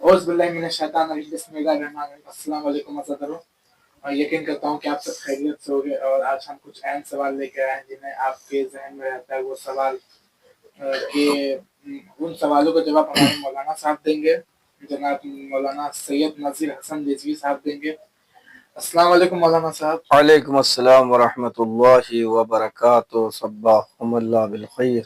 औज़ बिल्लाहि मिनश शैतानिर रजीम बिस्मिल्लाहिर्रहमानिर्रहीम। अस्सलाम वालेकुम अज़ीज़ों, और यकीन करता हूँ कि आप सब खैरियत से होंगे। और आज हम कुछ अहम सवाल लेकर आए हैं जिन्हें आपके जहन में रहता है वो सवाल के उन सवालों का जवाब हमारे मौलाना साहब देंगे, जनाब मौलाना सैयद नज़ीर हसन रिजवी साहब देंगे। अस्सलाम वालेकुम मौलाना साहब। वालेकुम अस्सलाम वरहमतुल्लाहि वबरकातुहू। सब्बाहुमुल्लाह बिल खैर।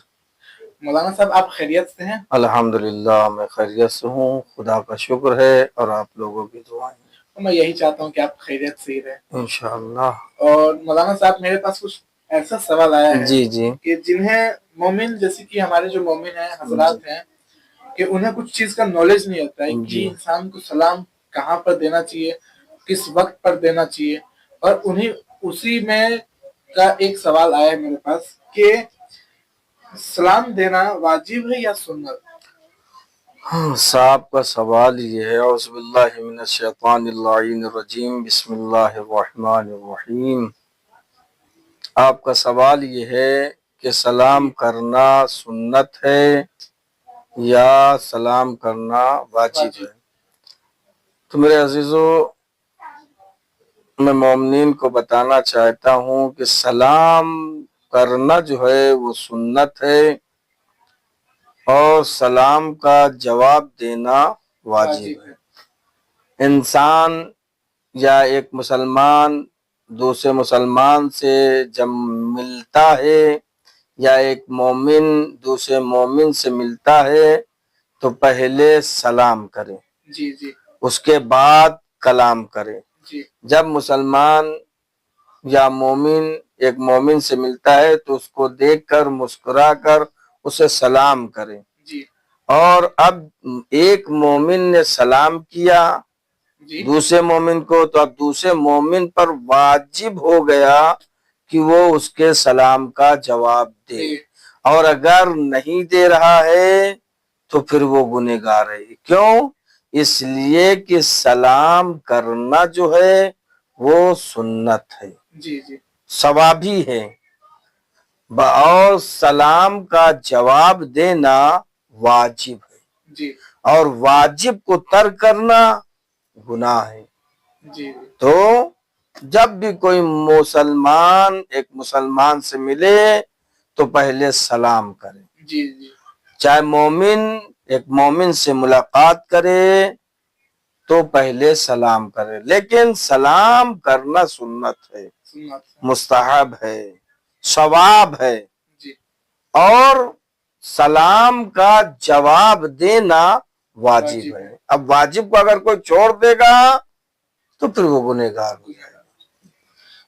मौलाना साहब, आप खैरियत से हैं? अल्हम्दुलिल्लाह, मैं खैरियत से हूँ, खुदा का शुक्र है और आप लोगों की दुआएं। तो मैं यही चाहता हूँ कि आप खैरियत से ही रहें इंशाअल्लाह। और मौलाना साहब, मेरे पास कुछ ऐसा सवाल आया है जी जी कि जिन्हें मोमिन, जैसे कि हमारे जो मोमिन हैं हजरात हैं, कि उन्हें कुछ चीज का नॉलेज नहीं होता है कि जी इंसान को सलाम कहाँ पर देना चाहिए, किस वक्त पर देना चाहिए। और उन्हीं उसी में का एक सवाल आया है मेरे पास कि सलाम देना वाजिब है या सुन्नत? साहब का सवाल ये है, औज़ुबिल्लाहि मिनश शैतानिर रजीम, बिस्मिल्लाहिर रहमानिर रहीम। आपका सवाल ये है कि सलाम करना सुन्नत है या सलाम करना वाजिब है। तो मेरे अजीजों, मैं मोमिनीन को बताना चाहता हूँ कि सलाम करना जो है वो सुन्नत है और सलाम का जवाब देना वाजिब है। इंसान या एक मुसलमान दूसरे मुसलमान से जब मिलता है या एक मोमिन दूसरे मोमिन से मिलता है तो पहले सलाम करे, जी जी, उसके बाद कलाम करे। जी, जब मुसलमान या मोमिन एक मोमिन से मिलता है तो उसको देखकर मुस्कुराकर उसे सलाम करे। जी, और अब एक मोमिन ने सलाम किया जी, दूसरे मोमिन को, तो अब दूसरे मोमिन पर वाजिब हो गया कि वो उसके सलाम का जवाब दे। और अगर नहीं दे रहा है तो फिर वो गुनहगार है। क्यों? इसलिए कि सलाम करना जो है वो सुन्नत है, जी, जी, सवाबी है, और सलाम का जवाब देना वाजिब है। जी, और वाजिब को तर्क करना गुनाह है। जी, तो जब भी कोई मुसलमान एक मुसलमान से मिले तो पहले सलाम करे। जी, जी, चाहे मोमिन एक मोमिन से मुलाकात करे तो पहले सलाम करे, लेकिन सलाम करना सुन्नत है, मुस्तहब है, सवाब है। जी, और सलाम का जवाब देना वाजिब है। अब वाजिब को अगर कोई छोड़ देगा तो फिर वो गुनहगार हो जाएगा।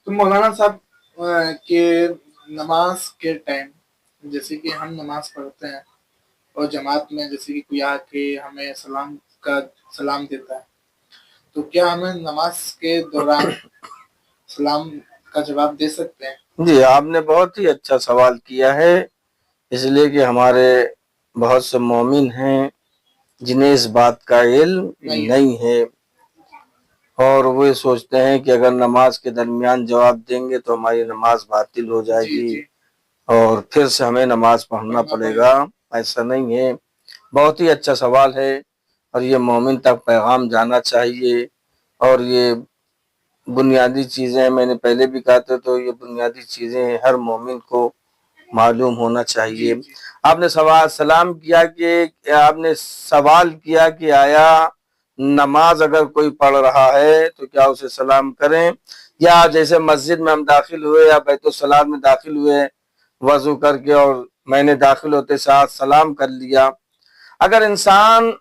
तो मौलाना साहब के नमाज के टाइम, जैसे कि हम नमाज पढ़ते हैं और जमात में जैसे कि कोई आके हमें सलाम देता है, तो क्या हमें नमाज के दौरान सलाम का जवाब दे सकते हैं? जी, आपने बहुत ही अच्छा सवाल किया है, इसलिए कि हमारे बहुत से मोमिन हैं जिन्हें इस बात का इल्म नहीं है और वो सोचते हैं कि अगर नमाज के दरमियान जवाब देंगे तो हमारी नमाज बातिल हो जाएगी और फिर से हमें नमाज पढ़ना पड़ेगा। ऐसा नहीं है। बहुत ही अच्छा सवाल है और ये मोमिन तक पैगाम जाना चाहिए। और ये बुनियादी चीज़ें मैंने पहले भी कहा था, तो ये बुनियादी चीज़ें हर मोमिन को मालूम होना चाहिए। आपने सलाम किया कि आपने सवाल किया कि आया नमाज अगर कोई पढ़ रहा है तो क्या उसे सलाम करें, या जैसे मस्जिद में हम दाखिल हुए या बैतुल-सलात में दाखिल हुए वजू करके और मैंने दाखिल होते साथ सलाम कर लिया। अगर इंसान,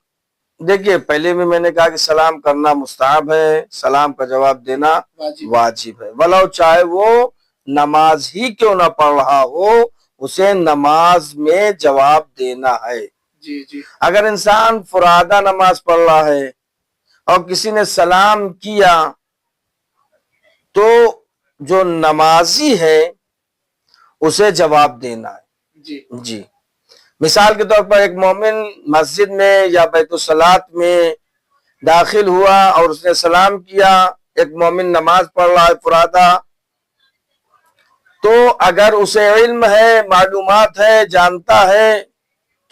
देखिए पहले भी मैंने कहा कि सलाम करना मुस्तहब है, सलाम का जवाब देना वाजिब है, वलो चाहे वो नमाज ही क्यों ना पढ़ रहा हो, उसे नमाज में जवाब देना है। जी, जी, अगर इंसान फुरादा नमाज पढ़ रहा है और किसी ने सलाम किया तो जो नमाजी है उसे जवाब देना है। जी, मिसाल के तौर पर एक मोमिन मस्जिद में या बैतुल-सलात में दाखिल हुआ और उसने सलाम किया, एक मोमिन नमाज पढ़ रहा है फुरादा, तो अगर उसे इल्म है, मालूमात है, जानता है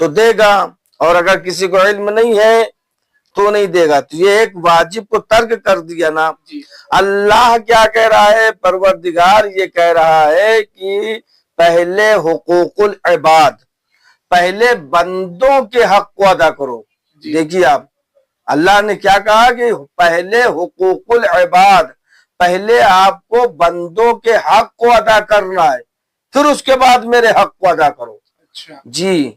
तो देगा, और अगर किसी को इल्म नहीं है تو نہیں دے گا. تو یہ ایک واجب کو ترک کر دیا نا. جی اللہ کیا کہہ رہا ہے؟ پروردگار یہ کہہ رہا ہے کہ پہلے حقوق العباد، پہلے بندوں کے حق کو ادا کرو. جی دیکھیے آپ، اللہ نے کیا کہا کہ پہلے حقوق العباد، پہلے آپ کو بندوں کے حق کو ادا کرنا ہے، پھر اس کے بعد میرے حق کو ادا کرو. اچھا جی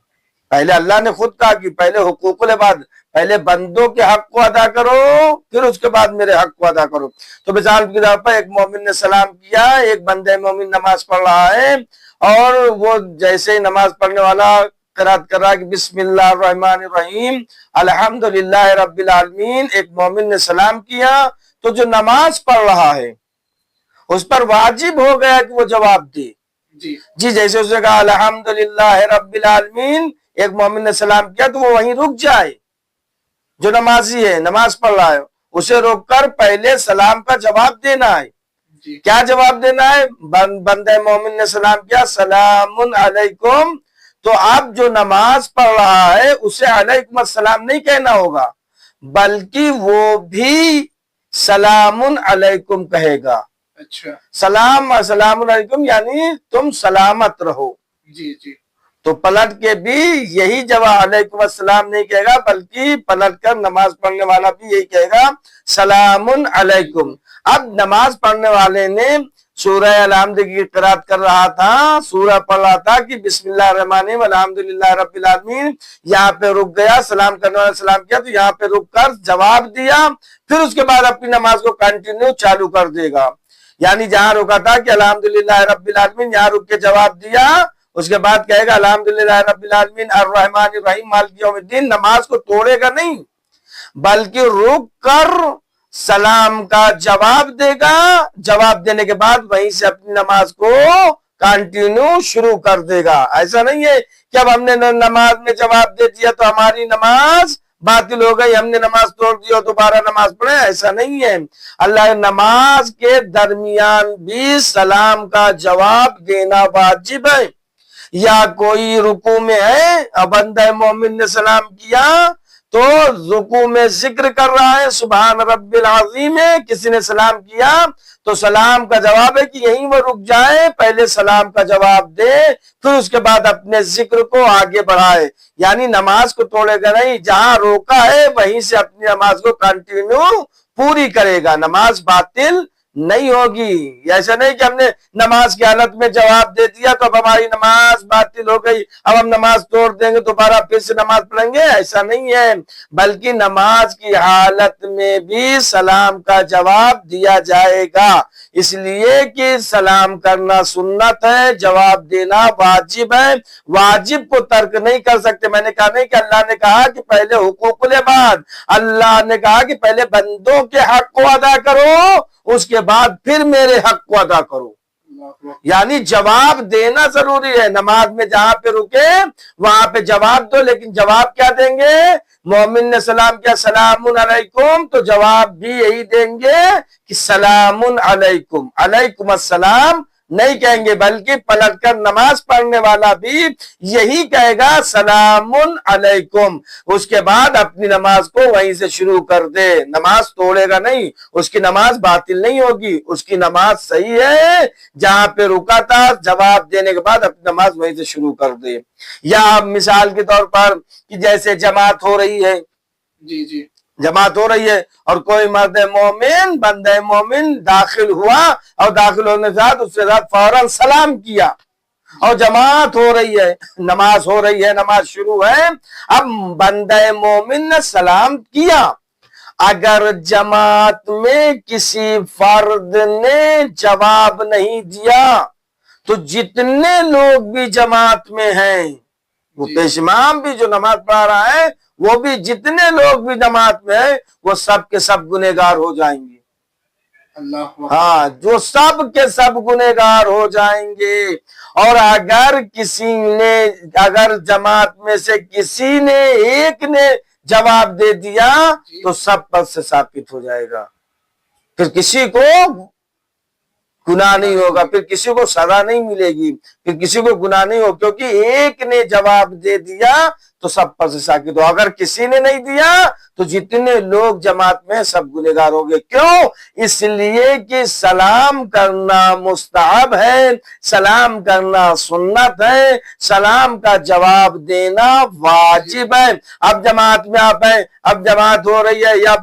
پہلے اللہ نے خود کہا کہ پہلے حقوق العباد، پہلے بندوں کے حق کو ادا کرو، پھر اس کے بعد میرے حق کو ادا کرو. تو مثال کے طور پر ایک مومن نے سلام کیا، ایک بندہ مومن نماز پڑھ رہا ہے، اور وہ جیسے ہی نماز پڑھنے والا قرات کر رہا کہ بسم اللہ الرحمن الرحیم الحمدللہ رب العالمین، ایک مومن نے سلام کیا، تو جو نماز پڑھ رہا ہے اس پر واجب ہو گیا کہ وہ جواب دے. جی جیسے اس نے کہا الحمدللہ رب العالمین، ایک مومن نے سلام کیا، تو وہ وہیں رک جائے. جو نمازی ہے، نماز پڑھ رہا ہے، اسے روک کر پہلے سلام کا جواب دینا ہے. جی کیا جواب دینا ہے؟ بندہ مومن نے سلام کیا سلام علیکم، تو اب جو نماز پڑھ رہا ہے اسے علیکم السلام نہیں کہنا ہوگا، بلکہ وہ بھی سلام علیکم کہے گا. اچھا السلام علیکم یعنی تم سلامت رہو. جی جی تو پلٹ کے بھی یہی جواب علیکم السلام نہیں کہے گا، بلکہ پلٹ کر نماز پڑھنے والا بھی یہی کہے گا سلام علیکم. اب نماز پڑھنے والے نے سورہ الحمد کی قرات کر رہا تھا، سورہ پڑھ رہا تھا کہ بسم اللہ الرحمن الرحیم الحمدللہ رب العالمین، یہاں پہ رک گیا، سلام کرنے والا سلام کیا، تو یہاں پہ رک کر جواب دیا، پھر اس کے بعد اپنی نماز کو کنٹینیو چالو کر دے گا. یعنی جہاں رکا تھا کہ الحمدللہ رب العالمین، یہاں رک کے جواب دیا، اس کے بعد کہے گا الحمدللہ رب العالمین الرحمن الرحیم مالک یوم الدین. نماز کو توڑے گا نہیں، بلکہ رک کر سلام کا جواب دے گا، جواب دینے کے بعد وہیں سے اپنی نماز کو کنٹینیو شروع کر دے گا. ایسا نہیں ہے کہ اب ہم نے نماز میں جواب دے دیا تو ہماری نماز باطل ہو گئی، ہم نے نماز توڑ دی اور دوبارہ نماز پڑھے، ایسا نہیں ہے. اللہ نماز کے درمیان بھی سلام کا جواب دینا واجب ہے. یا کوئی رکوع میں ہے، بندہ مومن نے سلام کیا تو رکوع میں ذکر کر رہا ہے سبحان رب العظیم ہے، کسی نے سلام کیا تو سلام کا جواب ہے کہ یہیں وہ رک جائے، پہلے سلام کا جواب دے، پھر اس کے بعد اپنے ذکر کو آگے بڑھائے. یعنی نماز کو توڑے گا نہیں، جہاں روکا ہے وہیں سے اپنی نماز کو کنٹینیو پوری کرے گا، نماز باطل نہیں ہوگی. ایسا نہیں کہ ہم نے نماز کی حالت میں جواب دے دیا تو اب ہماری نماز باطل ہو گئی، اب ہم نماز توڑ دیں گے دوبارہ پھر سے نماز پڑھیں گے، ایسا نہیں ہے. بلکہ نماز کی حالت میں بھی سلام کا جواب دیا جائے گا، اس لیے کہ سلام کرنا سنت ہے، جواب دینا واجب ہے. واجب کو ترک نہیں کر سکتے. میں نے کہا نہیں کہ اللہ نے کہا کہ پہلے حقوق العباد، اللہ نے کہا کہ پہلے بندوں کے حق کو ادا کرو، اس کے بعد پھر میرے حق کو ادا کرو. یعنی جواب دینا ضروری ہے. نماز میں جہاں پہ رکے وہاں پہ جواب دو، لیکن جواب کیا دیں گے؟ مومن نے سلام کیا سلام علیکم، تو جواب بھی یہی دیں گے کہ سلام علیکم، علیکم السلام نہیں کہیں گے، بلکہ پلٹ کر نماز پڑھنے والا بھی یہی کہے گا سلام علیکم. اس کے بعد اپنی نماز کو وہیں سے شروع کر دے، نماز توڑے گا نہیں، اس کی نماز باطل نہیں ہوگی، اس کی نماز صحیح ہے. جہاں پہ رکا تھا جواب دینے کے بعد اپنی نماز وہیں سے شروع کر دے. یا مثال کے طور پر کہ جیسے جماعت ہو رہی ہے، جی جی جماعت ہو رہی ہے اور کوئی مرد مومن بندہ مومن داخل ہوا اور داخل ہونے کے ساتھ اس کے ساتھ فوراً سلام کیا اور جماعت ہو رہی ہے، نماز ہو رہی ہے، نماز شروع ہے. اب بندہ مومن نے سلام کیا، اگر جماعت میں کسی فرد نے جواب نہیں دیا تو جتنے لوگ بھی جماعت میں ہیں، وہ پیش امام بھی جو نماز پڑھا رہا ہے، وہ بھی جتنے لوگ بھی جماعت میں ہیں، وہ سب کے سب گنہگار ہو جائیں گے. ہاں، جو سب کے سب گنہگار ہو جائیں گے. اور اگر جماعت میں سے کسی نے ایک نے جواب دے دیا تو سب پر سے ثابت ہو جائے گا، پھر کسی کو गुनाह नहीं होगा, फिर किसी को सजा नहीं मिलेगी, फिर किसी को गुनाह नहीं हो, क्योंकि एक ने जवाब दे दिया तो सब पर से साकित हो। अगर किसी ने नहीं दिया तो जितने लोग जमात में सब गुनहगार होंगे। क्यों? इसलिए कि सलाम करना मुस्तहब है, सलाम करना सुन्नत है, सलाम का जवाब देना वाजिब है। अब जमात में आप हैं, अब जमात हो रही है, या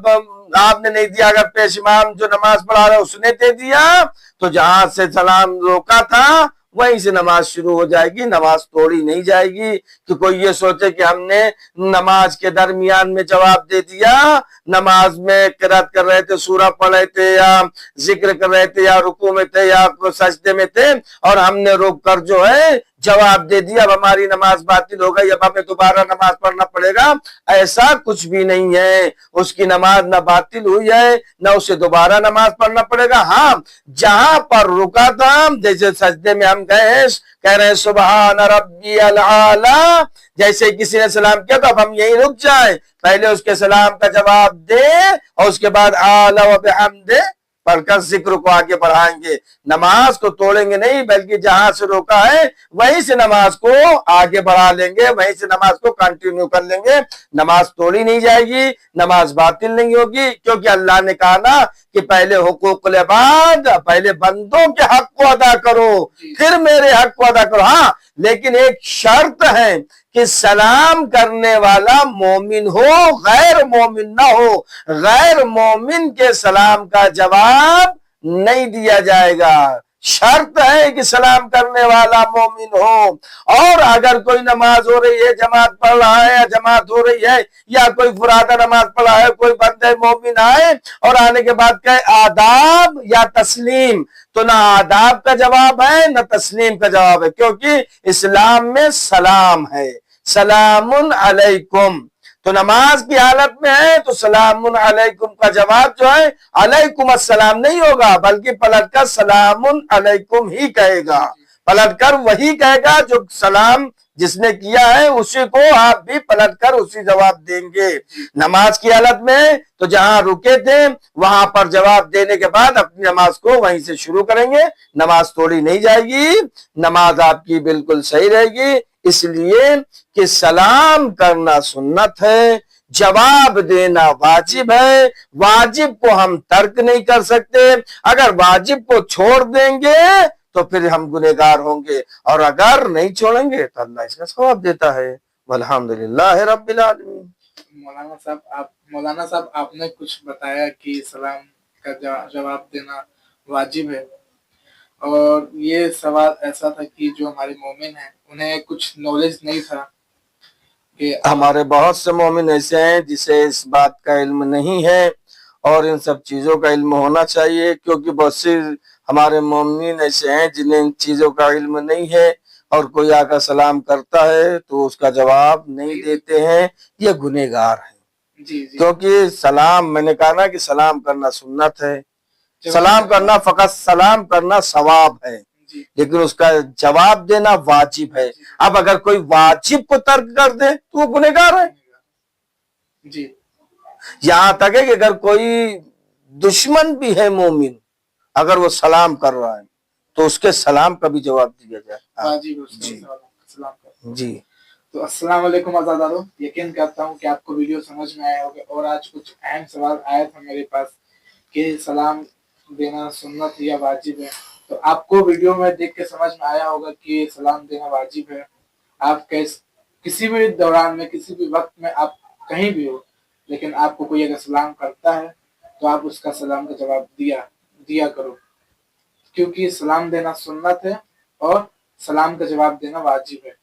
आपने नहीं दिया, अगर पेश इमाम जो नमाज पढ़ा रहा है उसने दे दिया तो जहां से सलाम रोका था वहीं से नमाज शुरू हो जाएगी, नमाज तोड़ी नहीं जाएगी। कि कोई ये सोचे कि हमने नमाज के दरमियान में जवाब दे दिया, नमाज में किरात कर रहे थे, सूरा पढ़ रहे थे, या जिक्र कर रहे थे, या रुकू में थे, या सजदे में थे, और हमने रोक कर जो है जवाब दे दिया, अब हमारी नमाज बातिल हो गई, अब हमें दोबारा नमाज पढ़ना पड़ेगा। ऐसा कुछ भी नहीं है। उसकी नमाज न बातिल हुई है, न उसे दोबारा नमाज पढ़ना पड़ेगा। हाँ, जहां पर रुका था, जैसे सजदे में हम गए, कह रहे हैं सुबहान रब्बियल आला, जैसे किसी ने सलाम किया तो अब हम यही रुक जाए, पहले उसके सलाम का जवाब दे और उसके बाद आला व बिहम्दे पढ़कर जिक्र को आगे बढ़ाएंगे। नमाज को तोड़ेंगे नहीं, बल्कि जहां से रोका है वहीं से नमाज को आगे बढ़ा लेंगे, वहीं से नमाज को कंटिन्यू कर लेंगे। नमाज तोड़ी नहीं जाएगी, नमाज बातिल नहीं होगी, क्योंकि अल्लाह ने कहा ना कि पहले हुकूकुल इबाद, पहले बंदों के हक को अदा करो, फिर मेरे हक को अदा करो। हाँ, लेकिन एक शर्त है कि सलाम करने वाला मोमिन हो, गैर मोमिन ना हो। गैर मोमिन के सलाम का जवाब नहीं दिया जाएगा। शर्त है कि सलाम करने वाला मोमिन हो। और अगर कोई नमाज हो रही है, जमात पढ़ रहा है, या जमात हो रही है, या कोई फुरादा नमाज पढ़ा है, कोई बंदे मोमिन आए और आने के बाद कहे आदाब या तस्लीम, तो ना आदाब का जवाब है न तस्लीम का जवाब है, क्योंकि इस्लाम में सलाम है, सलामुन अलैकुम। तो नमाज की हालत में है तो सलामुन अलैकुम का जवाब जो है अलैकुम अस्सलाम नहीं होगा, बल्कि पलटकर सलामुन अलैकुम ही कहेगा। पलटकर वही कहेगा जो सलाम जिसने किया है, उसी को आप भी पलटकर उसी जवाब देंगे। नमाज की हालत में तो जहां रुके थे वहां पर जवाब देने के बाद अपनी नमाज को वहीं से शुरू करेंगे। नमाज तोड़ी नहीं जाएगी, नमाज आपकी बिल्कुल सही रहेगी, इसलिए कि सलाम करना सुन्नत है, जवाब देना वाजिब है। वाजिब को हम तर्क नहीं कर सकते। अगर वाजिब को छोड़ देंगे तो फिर हम गुनहगार होंगे, और अगर नहीं छोड़ेंगे तो अल्लाह इसका सवाब देता है। अल्हम्दुलिल्लाह रब्बिल आलमीन। मौलाना साहब आपने कुछ बताया कि सलाम का जवाब देना वाजिब है, और ये सवाल ऐसा था कि जो हमारे मोमिन हैं उन्हें कुछ नॉलेज नहीं था कि हमारे बहुत से मोमिन ऐसे हैं जिसे इस बात का इल्म नहीं है, और इन सब चीजों का इल्म होना चाहिए, क्योंकि बहुत से हमारे मोमिन ऐसे हैं जिन्हें इन चीजों का इल्म नहीं है, और कोई आकर सलाम करता है तो उसका जवाब नहीं देते हैं, ये गुनहगार है। जी। क्योंकि सलाम, मैंने कहा ना कि सलाम करना सुन्नत है, सलाम करना फकत सलाम करना सवाब है, लेकिन उसका जवाब देना वाजिब है। अब अगर कोई वाजिब को तर्क कर दे तो वो गुनहगार है। जी। यहां तक है कि अगर कोई दुश्मन भी है मोमिन, अगर वो सलाम कर रहा है तो उसके सलाम का भी जवाब दिया जाए। जी। तो अस्सलाम वालेकुम अज़ादारों, यकीन करता हूँ कि आपको वीडियो समझ में आया होगा, और आज कुछ अहम सवाल आया था मेरे पास कि सलाम देना सुन्नत या वाजिब है। तो आपको वीडियो में देख के समझ में आया होगा कि सलाम देना वाजिब है। आप किसी भी दौरान में, किसी भी वक्त में, आप कहीं भी हो, लेकिन आपको कोई अगर सलाम करता है तो आप उसका सलाम का जवाब दिया करो, क्योंकि सलाम देना सुन्नत है और सलाम का जवाब देना वाजिब है।